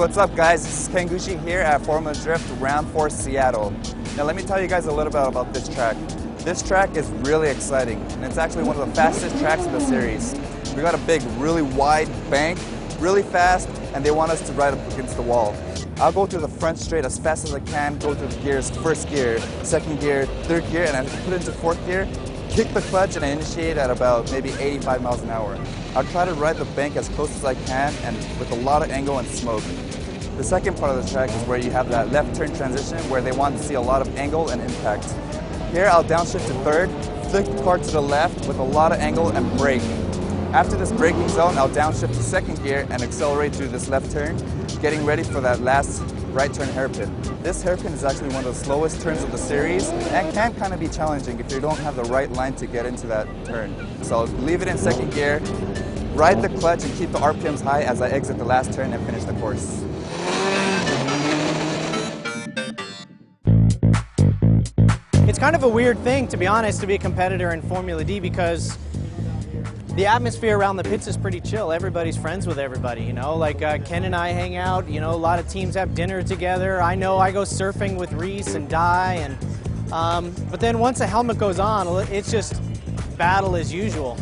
what's up guys? This is Ken Gucci here at Formula Drift Round 4 Seattle. Now let me tell you guys a little bit about this track. This track is really exciting, and it's actually one of the fastest tracks in the series. We got a big, really wide bank, really fast, and they want us to ride up against the wall. I'll go through the front straight as fast as I can, go through the gears, first gear, second gear, third gear, and I put it into fourth gear, kick the clutch, and I initiate at about maybe 85 miles an hour. I'll try to ride the bank as close as I can and with a lot of angle and smoke. The second part of the track is where you have that left turn transition where they want to see a lot of angle and impact. Here I'll downshift to third, flick the car to the left with a lot of angle and brake. After this braking zone, I'll downshift to second gear and accelerate through this left turn, getting ready for that last right turn hairpin. This hairpin is actually one of the slowest turns of the series and can kind of be challenging if you don't have the right line to get into that turn. So I'll leave it in second gear, ride the clutch and keep the RPMs high as I exit the last turn and finish the course. It's kind of a weird thing, to be honest, to be a competitor in Formula D because the atmosphere around the pits is pretty chill. Everybody's friends with everybody, you know, like Ken and I hang out, you know, a lot of teams have dinner together. I know I go surfing with Reese and Di, and but then once a helmet goes on, it's just battle as usual.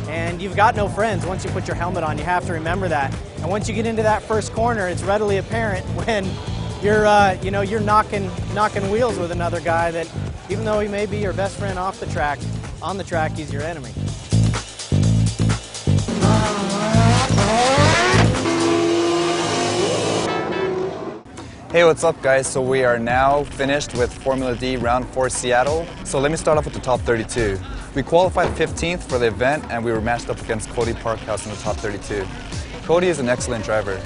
And you've got no friends once you put your helmet on. You have to remember that. And once you get into that first corner, it's readily apparent when you're, you know, you're knocking wheels with another guy that, even though he may be your best friend off the track, on the track, he's your enemy. Hey, what's up guys? So we are now finished with Formula D Round 4 Seattle. So let me start off with the top 32. We qualified 15th for the event and we were matched up against Cody Parkhouse in the top 32. Cody is an excellent driver.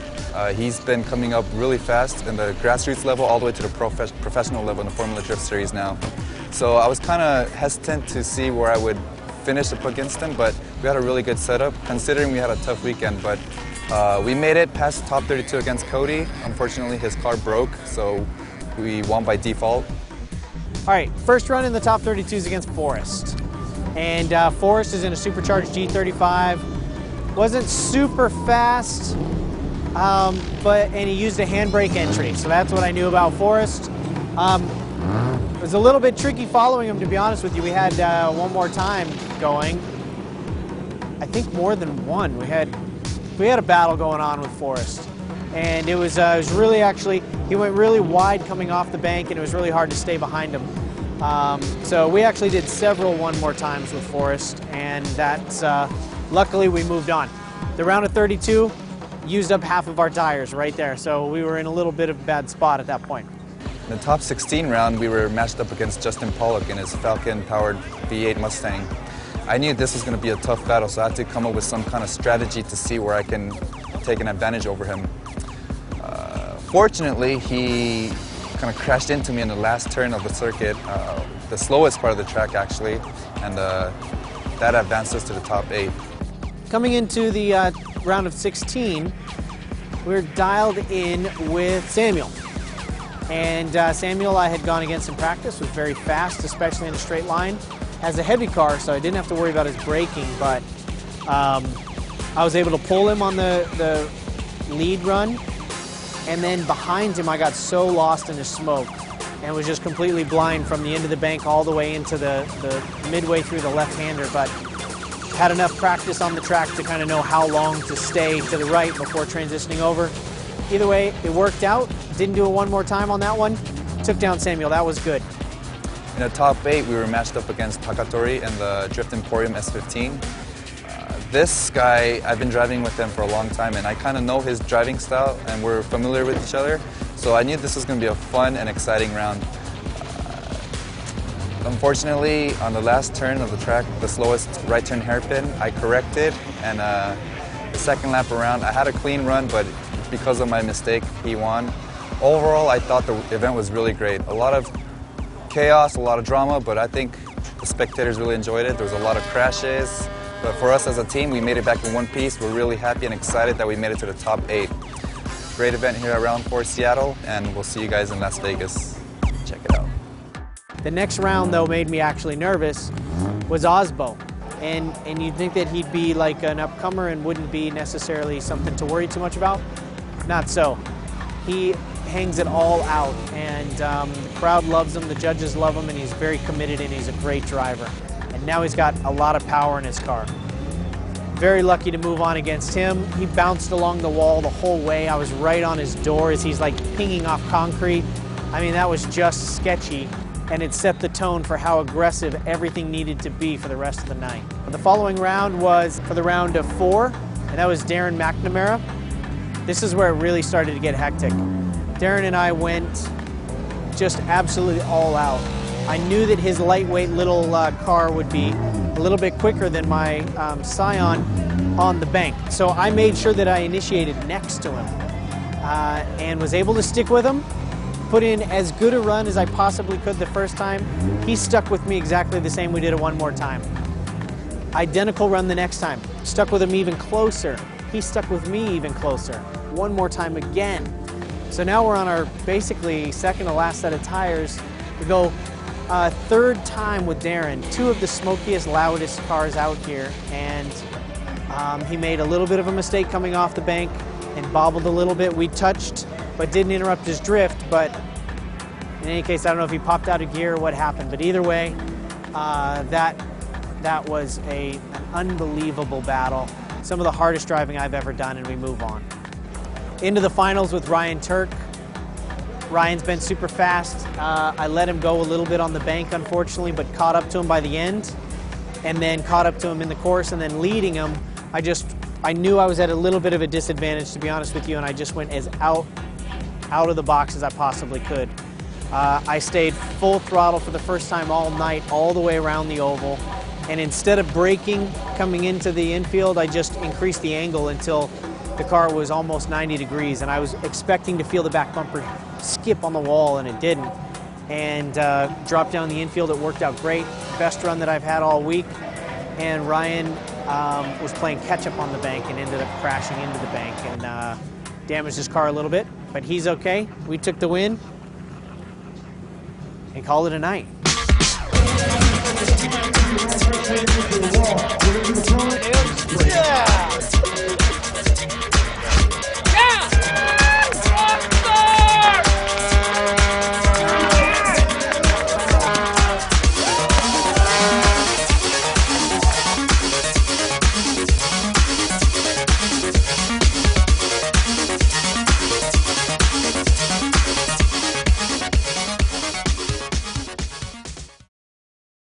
He's been coming up really fast in the grassroots level all the way to the professional level in the Formula Drift Series now. So I was kind of hesitant to see where I would finish up against him, but we had a really good setup considering we had a tough weekend. But we made it past top 32 against Cody. Unfortunately, his car broke, so we won by default. All right, first run in the top 32 is against Forrest. And Forrest is in a supercharged G35. Wasn't super fast, and he used a handbrake entry, so that's what I knew about Forrest. It was a little bit tricky following him, to be honest with you. We had one more time going. I think more than one. We had a battle going on with Forrest, and it was really, actually, he went really wide coming off the bank, and it was really hard to stay behind him. So we actually did several one more times with Forrest, and that's luckily we moved on. The round of 32 used up half of our tires right there, so we were in a little bit of a bad spot at that point. In the top 16 round, we were matched up against Justin Pollock in his Falcon-powered V8 Mustang. I knew this was going to be a tough battle, so I had to come up with some kind of strategy to see where I can take an advantage over him. Fortunately, he kind of crashed into me in the last turn of the circuit, the slowest part of the track actually, and that advanced us to the top 8. Coming into the round of 16, we're dialed in with Samuel. And Samuel I had gone against in practice, was very fast, especially in a straight line. Has a heavy car, so I didn't have to worry about his braking, but I was able to pull him on the lead run, and then behind him I got so lost in the smoke and was just completely blind from the end of the bank all the way into the midway through the left-hander, but had enough practice on the track to kind of know how long to stay to the right before transitioning over. Either way, it worked out. Didn't do it one more time on that one. Took down Samuel, that was good. In the top 8, we were matched up against Takatori in the Drift Emporium S15. This guy, I've been driving with him for a long time, and I kind of know his driving style, and we're familiar with each other. So I knew this was going to be a fun and exciting round. Unfortunately, on the last turn of the track, the slowest right turn hairpin, I corrected, and the second lap around, I had a clean run, but because of my mistake, he won. Overall, I thought the event was really great. A lot of chaos, a lot of drama, but I think the spectators really enjoyed it. There was a lot of crashes, but for us as a team, we made it back in one piece. We're really happy and excited that we made it to the top 8. Great event here at Round 4 Seattle, and we'll see you guys in Las Vegas. Check it out. The next round, though, made me actually nervous, was Osbo. And you'd think that he'd be like an upcomer and wouldn't be necessarily something to worry too much about. Not so. He hangs it all out, and the crowd loves him, the judges love him, and he's very committed, and he's a great driver. And now he's got a lot of power in his car. Very lucky to move on against him. He bounced along the wall the whole way. I was right on his door as he's like pinging off concrete. I mean, that was just sketchy, and it set the tone for how aggressive everything needed to be for the rest of the night. The following round was for the round of 4, and that was Darren McNamara. This is where it really started to get hectic. Darren and I went just absolutely all out. I knew that his lightweight little car would be a little bit quicker than my Scion on the bank. So I made sure that I initiated next to him and was able to stick with him, put in as good a run as I possibly could the first time. He stuck with me exactly the same. We did it one more time. Identical run the next time. Stuck with him even closer. He stuck with me even closer. One more time again. So now we're on our basically second to last set of tires. We go third time with Darren, 2 of the smokiest, loudest cars out here, and he made a little bit of a mistake coming off the bank and bobbled a little bit. We touched, but didn't interrupt his drift, but in any case, I don't know if he popped out of gear or what happened, but either way, that was an unbelievable battle. Some of the hardest driving I've ever done, and we move on. Into the finals with Ryan Turk. Ryan's been super fast. I let him go a little bit on the bank, unfortunately, but caught up to him by the end, and then caught up to him in the course, and then leading him, I knew I was at a little bit of a disadvantage, to be honest with you, and I just went as out of the box as I possibly could. I stayed full throttle for the first time all night, all the way around the oval, and instead of braking coming into the infield, I just increased the angle until the car was almost 90 degrees, and I was expecting to feel the back bumper skip on the wall, and it didn't. And dropped down the infield. It worked out great. Best run that I've had all week. And Ryan was playing catch-up on the bank and ended up crashing into the bank and damaged his car a little bit. But he's okay. We took the win and called it a night.